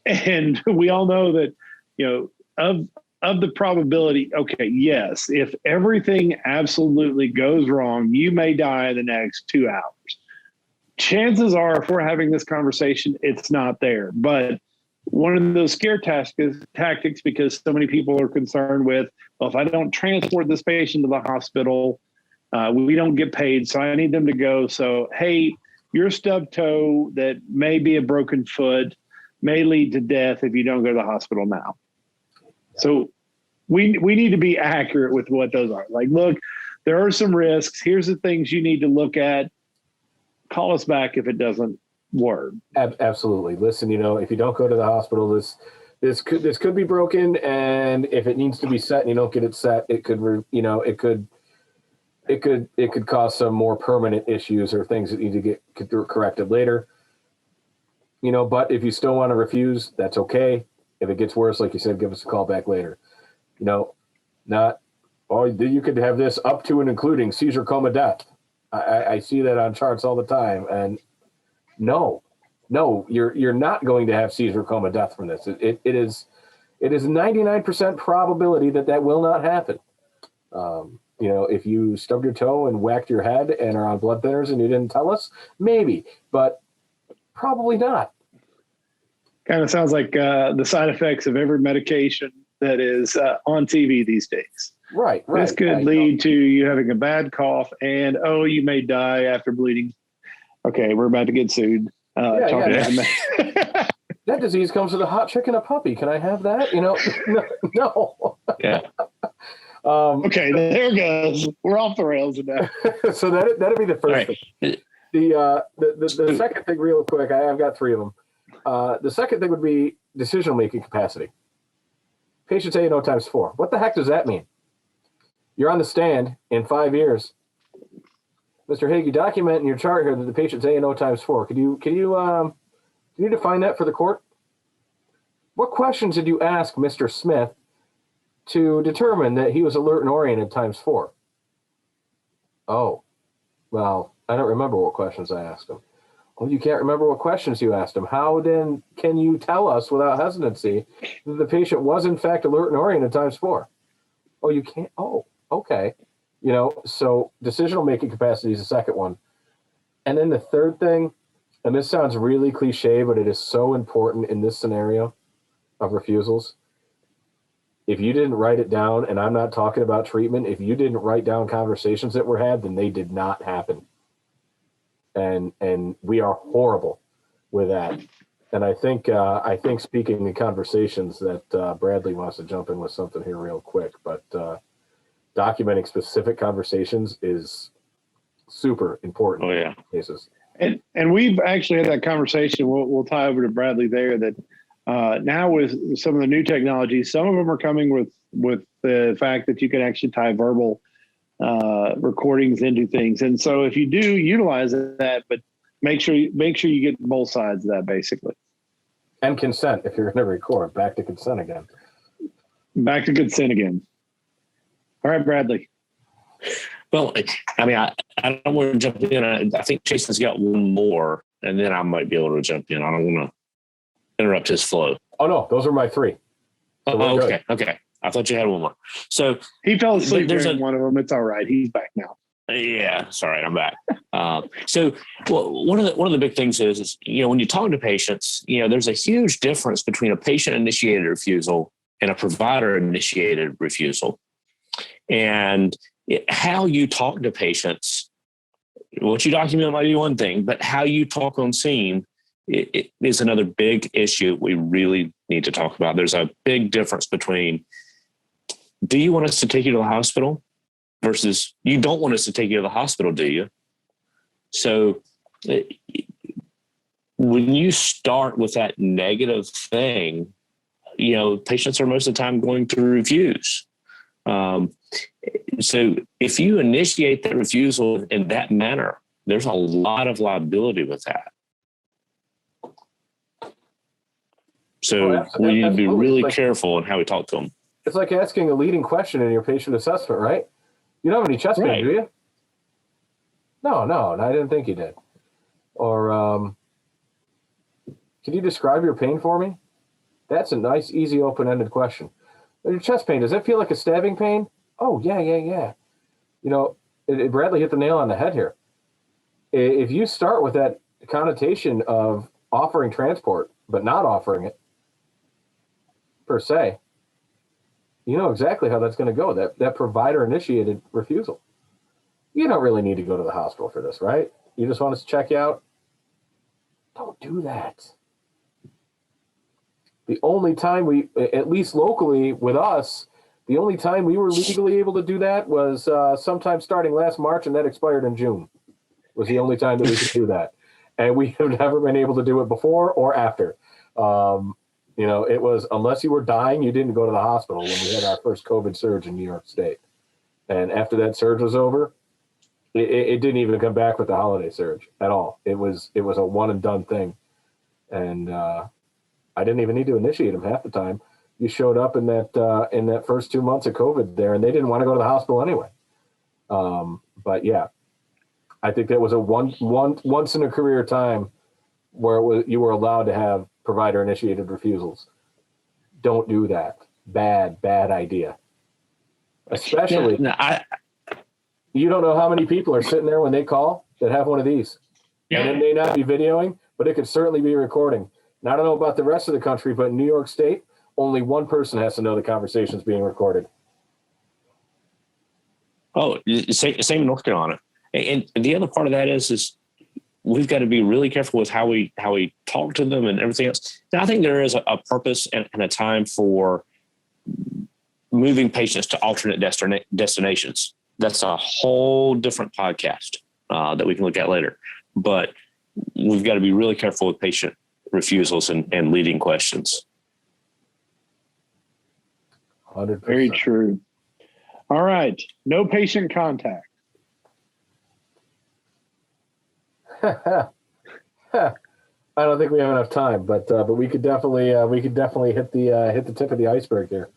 Speaker 1: And we all know that, of the probability, okay, yes, if everything absolutely goes wrong, you may die in the next 2 hours. Chances are, if we're having this conversation, it's not there. But one of those scare tactics, because so many people are concerned with, well, if I don't transport this patient to the hospital, we don't get paid, so I need them to go. So, hey, your stubbed toe that may be a broken foot may lead to death if you don't go to the hospital now. So we need to be accurate with what those are. Like, look, there are some risks. Here's the things you need to look at. Call us back if it doesn't work.
Speaker 4: Absolutely. Listen, if you don't go to the hospital, this could be broken, and if it needs to be set and you don't get it set, it could cause some more permanent issues or things that need to get corrected later. But if you still want to refuse, that's okay. If it gets worse, like you said, give us a call back later. You could have this up to and including seizure, coma, death. I see that on charts all the time. And no, you're not going to have seizure, coma, death from this. It is 99% probability that will not happen. If you stubbed your toe and whacked your head and are on blood thinners and you didn't tell us, maybe, but probably not.
Speaker 1: Kind of sounds like the side effects of every medication that is on TV these days.
Speaker 4: Right.
Speaker 1: This could lead to you having a bad cough and, oh, you may die after bleeding. Okay, we're about to get sued.
Speaker 4: That disease comes with a hot chick and a puppy. Can I have that? No.
Speaker 2: Yeah.
Speaker 1: Okay, there goes. We're off the rails now.
Speaker 4: So that'd be the first thing. The second thing, real quick, I've got three of them. The second thing would be decision-making capacity. Patient A, no times 4. What the heck does that mean? You're on the stand in 5 years. Mr. Haag, you document in your chart here that the patient's A and O times 4. Can you define that for the court? What questions did you ask Mr. Smith to determine that he was alert and oriented times 4? Oh, well, I don't remember what questions I asked him. Oh, you can't remember what questions you asked him. How then can you tell us without hesitancy that the patient was in fact alert and oriented times 4? Oh, you can't. Oh, okay. So decisional making capacity is the second one. And then the third thing, and this sounds really cliche, but it is so important in this scenario of refusals. If you didn't write it down, and I'm not talking about treatment, if you didn't write down conversations that were had, then they did not happen. And we are horrible with that. And I think speaking in conversations that Bradley wants to jump in with something here real quick, but documenting specific conversations is super important.
Speaker 2: Oh, yeah.
Speaker 4: In cases.
Speaker 1: And we've actually had that conversation. We'll tie over to Bradley there that now with some of the new technologies, some of them are coming with the fact that you can actually tie verbal recordings into things. And so if you do utilize that, but make sure you get both sides of that basically.
Speaker 4: And consent, if you're going to record, back to consent again.
Speaker 1: All right, Bradley.
Speaker 2: Well, I mean, I don't want to jump in. I think Jason's got one more, and then I might be able to jump in. I don't want to interrupt his flow.
Speaker 4: Oh, no, those are my three. So
Speaker 2: okay. I thought you had one more. So
Speaker 1: he fell asleep during one of them. It's all right. He's back now.
Speaker 2: Yeah, sorry, I'm back. So one of the big things is when you talk to patients, there's a huge difference between a patient-initiated refusal and a provider-initiated refusal. And how you talk to patients, what you document might be one thing, but how you talk on scene it is another big issue we really need to talk about. There's a big difference between, do you want us to take you to the hospital versus you don't want us to take you to the hospital, do you? So when you start with that negative thing, patients are most of the time going to refuse. So if you initiate that refusal in that manner, there's a lot of liability with that. So we need to be really careful in how we talk to them.
Speaker 4: It's like asking a leading question in your patient assessment, right? You don't have any chest pain, do you? No, I didn't think you did. Or can you describe your pain for me? That's a nice, easy, open-ended question. Your chest pain, does it feel like a stabbing pain? Oh, yeah. Bradley hit the nail on the head here. If you start with that connotation of offering transport, but not offering it, per se, you know exactly how that's going to go, that provider-initiated refusal. You don't really need to go to the hospital for this, right? You just want us to check you out? Don't do that. The only time we, at least locally with us, the only time we were legally able to do that was sometime starting last March, and that expired in June. Was the only time that we could do that. And we have never been able to do it before or after. It was, unless you were dying, you didn't go to the hospital when we had our first COVID surge in New York State. And after that surge was over, it didn't even come back with the holiday surge at all. It was a one and done thing. And I didn't even need to initiate them half the time. You showed up in that first 2 months of COVID there, and they didn't want to go to the hospital anyway. But yeah, I think that was a once in a career time where you were allowed to have provider initiated refusals. Don't do that. Bad idea. Especially, you don't know how many people are sitting there when they call that have one of these. Yeah. And it may not be videoing, but it could certainly be recording. Now, I don't know about the rest of the country, but in New York State, only one person has to know the conversation is being recorded.
Speaker 2: Oh, same in working on it. And the other part of that is we've got to be really careful with how we talk to them and everything else. And I think there is a purpose and a time for moving patients to alternate destinations. That's a whole different podcast that we can look at later. But we've got to be really careful with patient refusals and leading questions.
Speaker 4: 100%.
Speaker 1: Very true. All right. No patient contact.
Speaker 4: I don't think we have enough time, but we could definitely hit the tip of the iceberg here.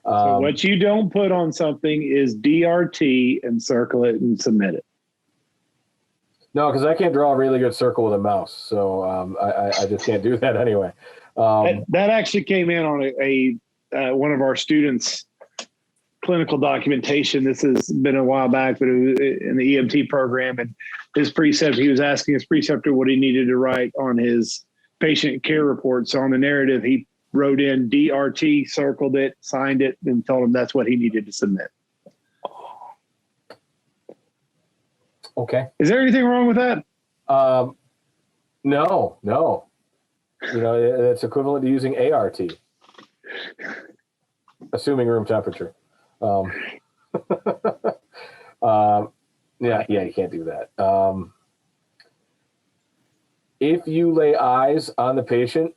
Speaker 1: So what you don't put on something is DRT and circle it and submit it.
Speaker 4: No, because I can't draw a really good circle with a mouse, so I just can't do that anyway.
Speaker 1: That actually came in on a one of our students' clinical documentation. This has been a while back, but it was in the EMT program, and his preceptor, he was asking his preceptor what he needed to write on his patient care report. So on the narrative, he wrote in DRT, circled it, signed it, and told him that's what he needed to submit.
Speaker 4: Okay.
Speaker 1: Is there anything wrong with that?
Speaker 4: No. You know, it's equivalent to using ART, assuming room temperature. Yeah, you can't do that. If you lay eyes on the patient,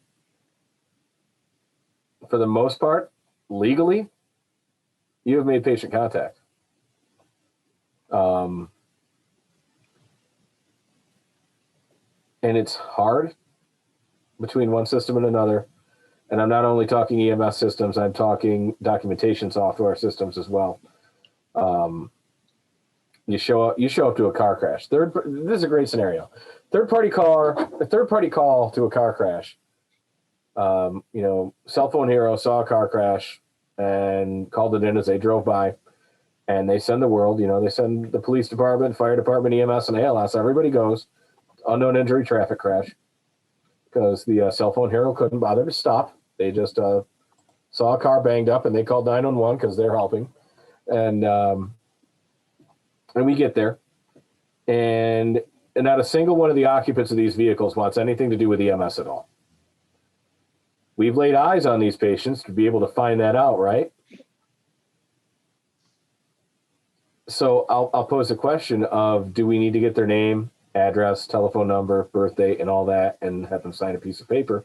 Speaker 4: for the most part, legally, you have made patient contact. And it's hard between one system and another. And I'm not only talking EMS systems, I'm talking documentation software systems as well. You show up to a car crash. This is a great scenario. Third party call to a car crash. You know, cell phone hero saw a car crash and called it in as they drove by, and they send the world. You know, they send the police department, fire department, EMS, and ALS. Everybody goes. Unknown injury traffic crash, because the cell phone hero couldn't bother to stop. They just saw a car banged up and they called 911 because they're helping. And we get there, and not a single one of the occupants of these vehicles wants anything to do with EMS at all. We've laid eyes on these patients to be able to find that out, right? So I'll pose the question of, do we need to get their name, address, telephone number, birthday, and all that, and have them sign a piece of paper?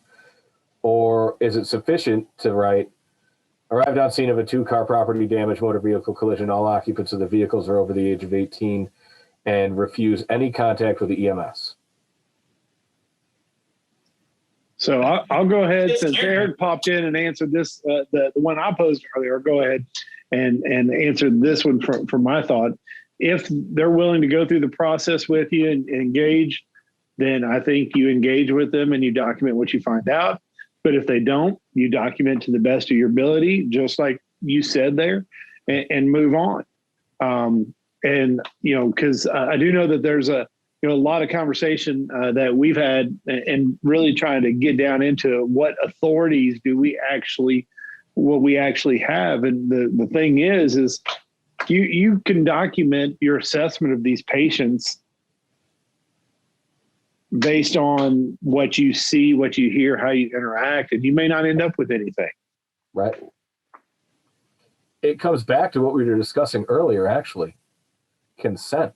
Speaker 4: Or is it sufficient to write, arrived on scene of a 2-car property damage motor vehicle collision, all occupants of the vehicles are over the age of 18, and refuse any contact with the EMS?
Speaker 1: So I'll go ahead, since Eric popped in and answered this, the one I posed earlier, go ahead and answer this one from my thought. If they're willing to go through the process with you and engage, then I think you engage with them and you document what you find out. But if they don't, you document to the best of your ability, just like you said there, and move on. And, you know, because I do know that there's a lot of conversation that we've had and really trying to get down into what authorities what we actually have. And the thing is you can document your assessment of these patients based on what you see, what you hear, how you interact, and you may not end up with anything.
Speaker 4: Right. It comes back to what we were discussing earlier, actually. Consent.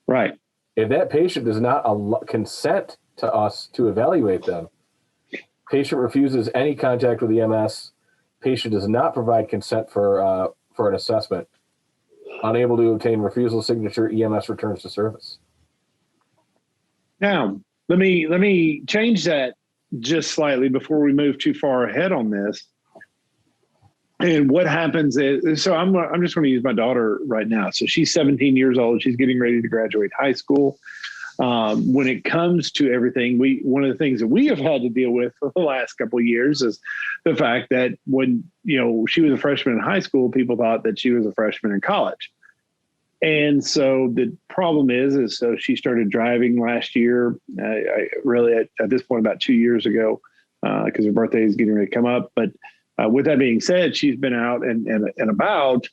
Speaker 1: Right.
Speaker 4: If that patient does not consent to us to evaluate them, patient refuses any contact with EMS, patient does not provide consent for an assessment, unable to obtain refusal signature, EMS returns to service.
Speaker 1: Now, let me change that just slightly before we move too far ahead on this. And what happens is, so I'm just going to use my daughter right now. So she's 17 years old. She's getting ready to graduate high school. When it comes to everything, one of the things that we have had to deal with for the last couple of years is the fact that when, she was a freshman in high school, people thought that she was a freshman in college. And so the problem is so she started driving last year, really at this point, about 2 years ago, because her birthday is getting ready to come up. But with that being said, she's been out and about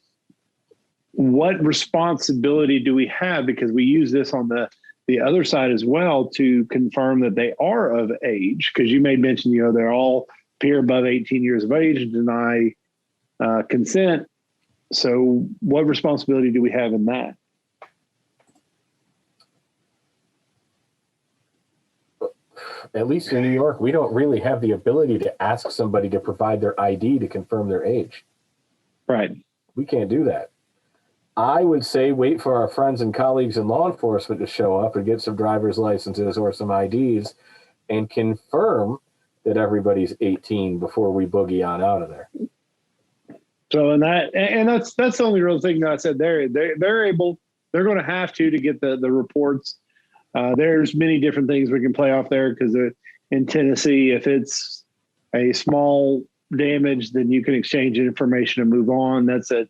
Speaker 1: what responsibility do we have? Because we use this on the other side as well to confirm that they are of age. Because you made mention, they're all appear above 18 years of age and deny consent. So what responsibility do we have in that?
Speaker 4: At least in New York, we don't really have the ability to ask somebody to provide their ID to confirm their age.
Speaker 1: Right.
Speaker 4: We can't do that. I would say wait for our friends and colleagues in law enforcement to show up and get some driver's licenses or some IDs and confirm that everybody's 18 before we boogie on out of there.
Speaker 1: So that's the only real thing that I said they're going to have to get the reports. There's many different things we can play off there because in Tennessee, if it's a small damage, then you can exchange information and move on. That's a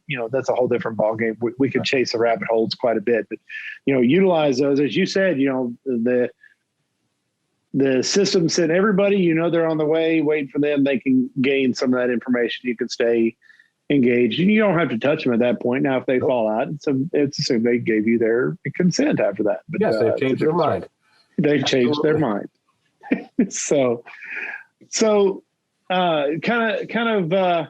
Speaker 1: whole different ballgame. We could chase the rabbit holes quite a bit, but utilize those. As you said, the system sent everybody, they're on the way, wait for them. They can gain some of that information. You can stay engaged and you don't have to touch them at that point. Now, if they fall out, it's assumed they gave you their consent after that. But
Speaker 4: yes, they've changed their mind.
Speaker 1: They've changed their mind. So kind of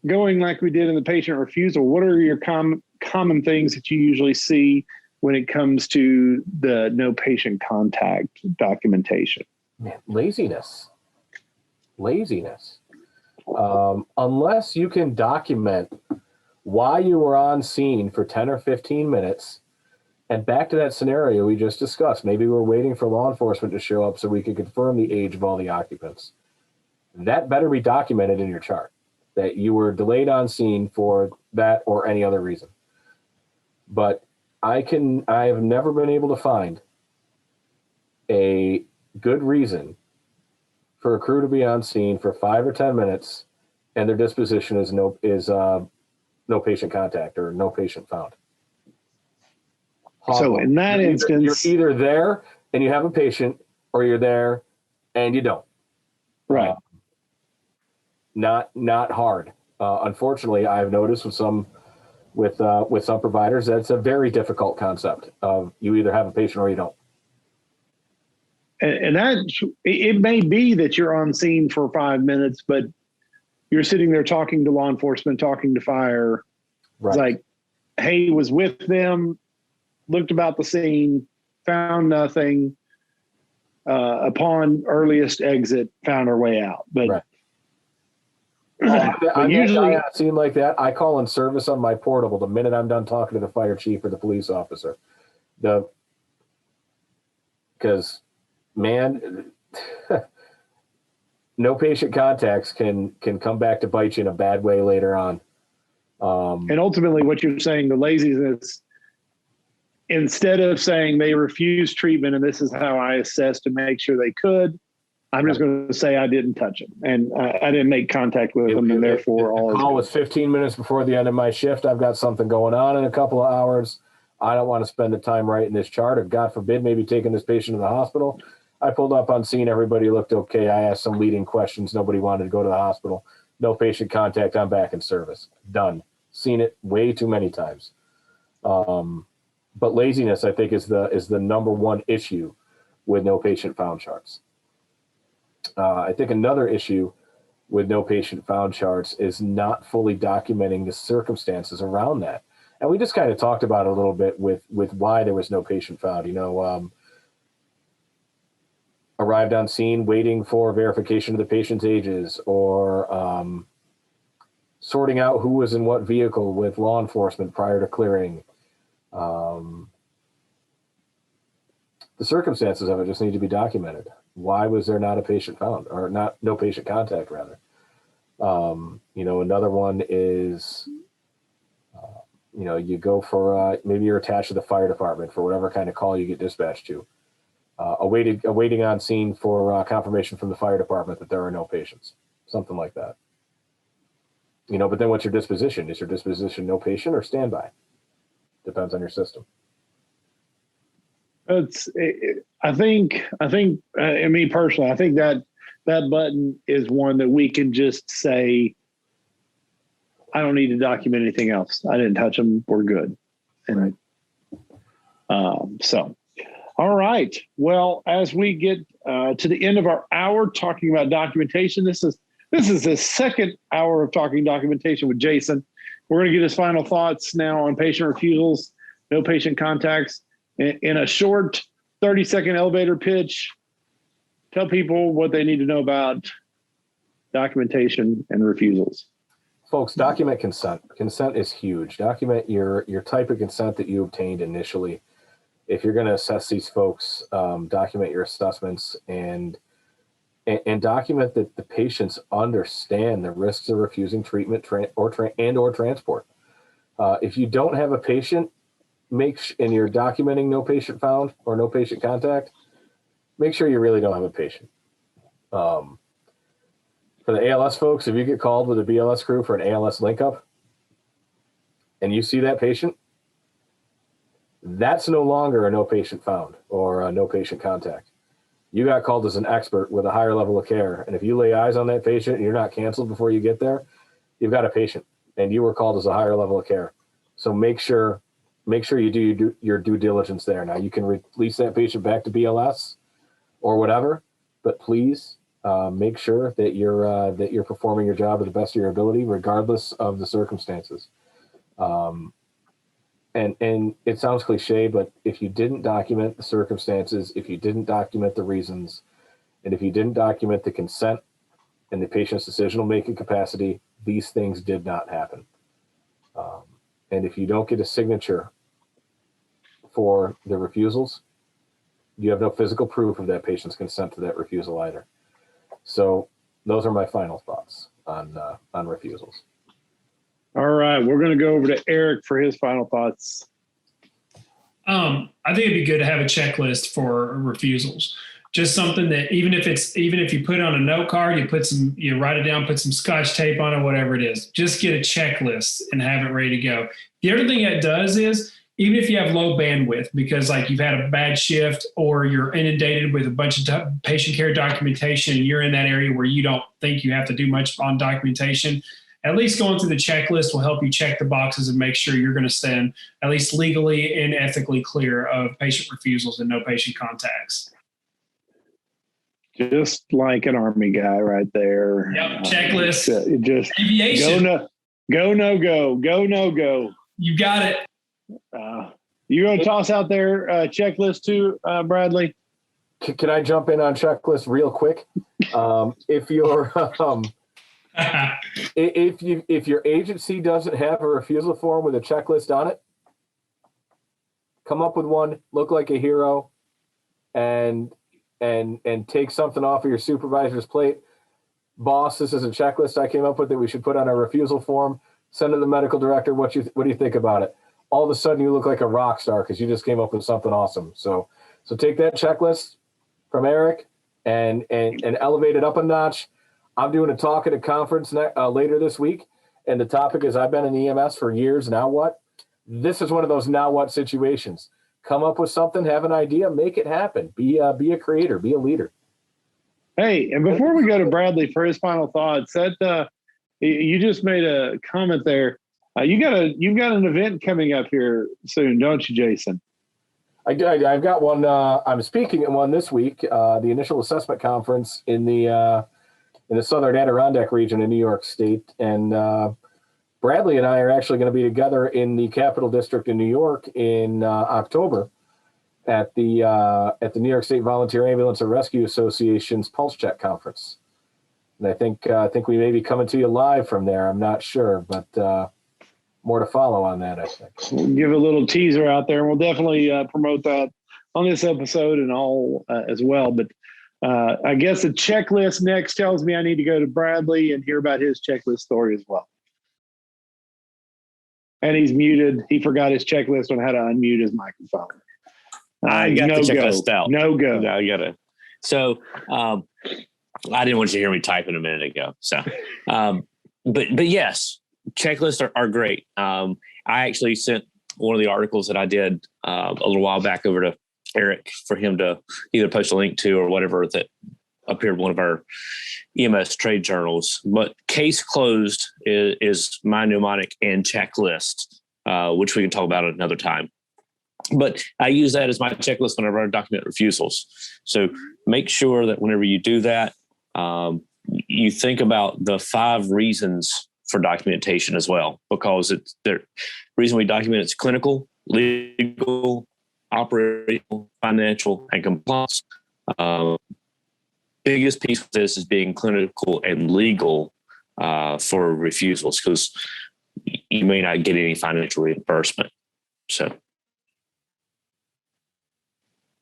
Speaker 1: going like we did in the patient refusal, what are your common things that you usually see when it comes to the no patient contact documentation?
Speaker 4: Man, laziness. Unless you can document why you were on scene for 10 or 15 minutes, and back to that scenario we just discussed, maybe we're waiting for law enforcement to show up so we can confirm the age of all the occupants. That better be documented in your chart, that you were delayed on scene for that or any other reason. But I have never been able to find a good reason for a crew to be on scene for 5 or 10 minutes and their disposition is no patient contact or no patient found.
Speaker 1: So in that instance,
Speaker 4: you're either there and you have a patient, or you're there and you don't.
Speaker 1: Right.
Speaker 4: Not hard. Unfortunately, I've noticed with some providers that's a very difficult concept of you either have a patient or you don't.
Speaker 1: And that it may be that you're on scene for 5 minutes, but you're sitting there talking to law enforcement, talking to fire. Right. It's like, hey, was with them, looked about the scene, found nothing. Upon earliest exit, found our way out. But,
Speaker 4: right.
Speaker 1: But usually,
Speaker 4: a scene like that, I call in service on my portable the minute I'm done talking to the fire chief or the police officer. Because man, no patient contacts can come back to bite you in a bad way later on.
Speaker 1: And ultimately, what you're saying, the laziness, instead of saying they refused treatment and this is how I assessed to make sure they could, I'm just going to say I didn't touch it and I didn't make contact with them, and therefore all
Speaker 4: the call was 15 minutes before the end of my shift. I've got something going on in a couple of hours. I don't want to spend the time writing this chart, or God forbid, maybe taking this patient to the hospital. I pulled up on scene. Everybody looked okay. I asked some leading questions. Nobody wanted to go to the hospital. No patient contact. I'm back in service. Done. Seen it way too many times. But laziness, I think, is the number one issue with no patient found charts. I think another issue with no patient found charts is not fully documenting the circumstances around that. And we just kind of talked about it a little bit with why there was no patient found. Arrived on scene waiting for verification of the patient's ages, or sorting out who was in what vehicle with law enforcement prior to clearing. The circumstances of it just need to be documented. Why was there not a patient found, or no patient contact rather? Another one is, you go for, maybe you're attached to the fire department for whatever kind of call you get dispatched to. Awaiting on scene for confirmation from the fire department that there are no patients, something like that. But then what's your disposition? Is your disposition no patient or standby? Depends on your system.
Speaker 1: I think, me personally, I think that button is one that we can just say, I don't need to document anything else. I didn't touch them. We're good. And so, all right. Well, as we get to the end of our hour talking about documentation, this is the second hour of talking documentation with Jason. We're going to get his final thoughts now on patient refusals, no patient contacts, in a short 30-second elevator pitch. Tell people what they need to know about documentation and refusals.
Speaker 4: Folks, document consent. Consent is huge. Document your type of consent that you obtained initially. If you're going to assess these folks, document your assessments and document that the patients understand the risks of refusing treatment or transport. If you don't have a patient, and you're documenting no patient found or no patient contact, make sure you really don't have a patient. For the ALS folks, if you get called with a BLS crew for an ALS link up and you see that patient, that's no longer a no patient found or a no patient contact. You got called as an expert with a higher level of care. And if you lay eyes on that patient and you're not canceled before you get there, you've got a patient and you were called as a higher level of care. So make sure you do your due diligence there. Now you can release that patient back to BLS or whatever, but please make sure that you're performing your job to the best of your ability, regardless of the circumstances. And it sounds cliche, but if you didn't document the circumstances, if you didn't document the reasons, and if you didn't document the consent and the patient's decisional making capacity, these things did not happen. And if you don't get a signature for the refusals, you have no physical proof of that patient's consent to that refusal either. So those are my final thoughts on refusals.
Speaker 1: All right, we're going to go over to Eric for his final thoughts.
Speaker 3: I think it'd be good to have a checklist for refusals. Just something that even if you put it on a note card, you write it down, put some scotch tape on it, whatever it is. Just get a checklist and have it ready to go. The other thing that does is, even if you have low bandwidth, because like you've had a bad shift or you're inundated with a bunch of patient care documentation and you're in that area where you don't think you have to do much on documentation, at least going through the checklist will help you check the boxes and make sure you're going to stand at least legally and ethically clear of patient refusals and no patient contacts.
Speaker 1: Just like an Army guy right there.
Speaker 3: Yep, checklist.
Speaker 1: Just
Speaker 3: aviation.
Speaker 1: Go, no go.
Speaker 3: You got it.
Speaker 1: You going to toss out there checklist too, Bradley?
Speaker 4: Can I jump in on checklist real quick? If you're if your agency doesn't have a refusal form with a checklist on it, come up with one, look like a hero, and take something off of your supervisor's plate. Boss, this is a checklist I came up with that we should put on a refusal form. Send to the medical director. What do you think about it? All of a sudden you look like a rock star because you just came up with something awesome. So take that checklist from Eric and elevate it up a notch. I'm doing a talk at a conference later this week, and the topic is I've been in EMS for years. Now what? This is one of those now what situations. Come up with something, have an idea, make it happen. Be a creator, be a leader.
Speaker 1: Hey, and before we go to Bradley for his final thoughts, that you just made a comment there. You've got an event coming up here soon, don't you, Jason?
Speaker 4: I've got one. I'm speaking at one this week. The initial assessment conference in the Southern Adirondack region in New York State, and Bradley and I are actually going to be together in the Capital District in New York in October at the New York State Volunteer Ambulance and Rescue Association's Pulse Check Conference. And I think we may be coming to you live from there. I'm not sure, but more to follow on that, I think.
Speaker 1: We'll give a little teaser out there, and we'll definitely promote that on this episode and all as well. But I guess the checklist next tells me I need to go to Bradley and hear about his checklist story as well. And he's muted. He forgot his checklist on how to unmute his microphone.
Speaker 2: I got the checklist out.
Speaker 1: No go.
Speaker 2: I got it. So I didn't want you to hear me typing a minute ago. So, but yes, checklists are great. I actually sent one of the articles that I did a little while back over to Eric for him to either post a link to or whatever that appeared in one of our EMS trade journals. But case closed is my mnemonic and checklist, which we can talk about at another time. But I use that as my checklist whenever I document refusals. So make sure that whenever you do that, you think about the 5 reasons for documentation as well, because it's the reason we document it's clinical, legal, operational, financial, and compliance. Biggest piece of this is being clinical and legal for refusals, because you may not get any financial reimbursement. So.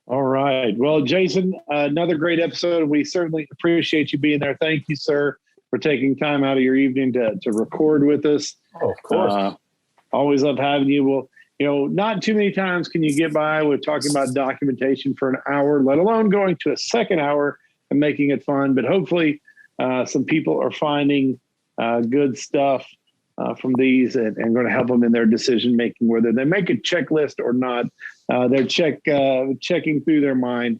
Speaker 1: All right. Well, Jason, another great episode. We certainly appreciate you being there. Thank you, sir, for taking time out of your evening to record with us.
Speaker 4: Oh, of course.
Speaker 1: Always love having you. Well, not too many times can you get by with talking about documentation for an hour, let alone going to a second hour and making it fun. But hopefully some people are finding good stuff from these and going to help them in their decision making, whether they make a checklist or not. They're checking through their mind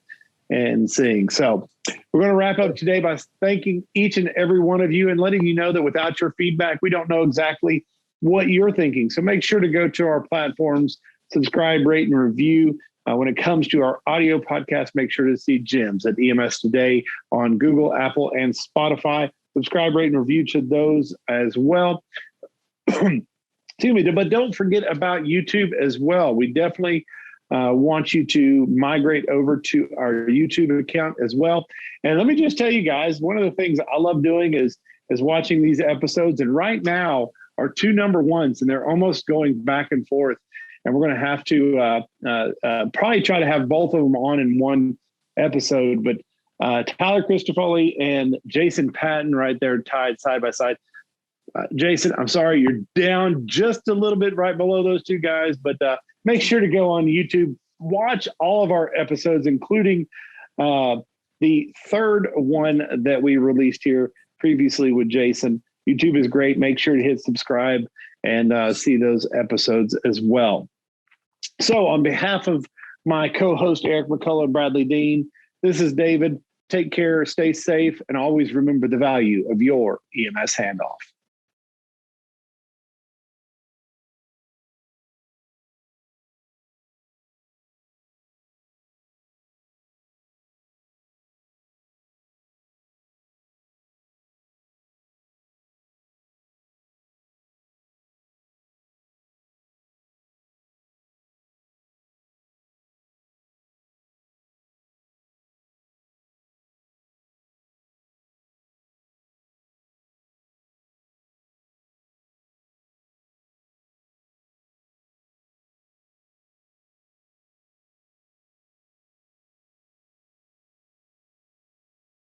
Speaker 1: and seeing. So we're going to wrap up today by thanking each and every one of you and letting you know that without your feedback, we don't know exactly what you're thinking. So make sure to go to our platforms, subscribe, rate, and review. When it comes to our audio podcast, make sure to see Jim's at EMS Today on Google, Apple, and Spotify. Subscribe, rate, and review to those as well. Excuse me, but don't forget about YouTube as well. We definitely want you to migrate over to our YouTube account as well. And let me just tell you guys, one of the things I love doing is watching these episodes. And right now, our 2 number ones, and they're almost going back and forth. And we're going to have to probably try to have both of them on in one episode. But Tyler Christofoli and Jason Patton right there tied side by side. Jason, I'm sorry, you're down just a little bit right below those 2 guys, but make sure to go on YouTube, watch all of our episodes, including the 3rd one that we released here previously with Jason. YouTube is great. Make sure to hit subscribe and see those episodes as well. So on behalf of my co-host, Eric McCullough, Bradley Dean, this is David. Take care, stay safe, and always remember the value of your EMS handoff.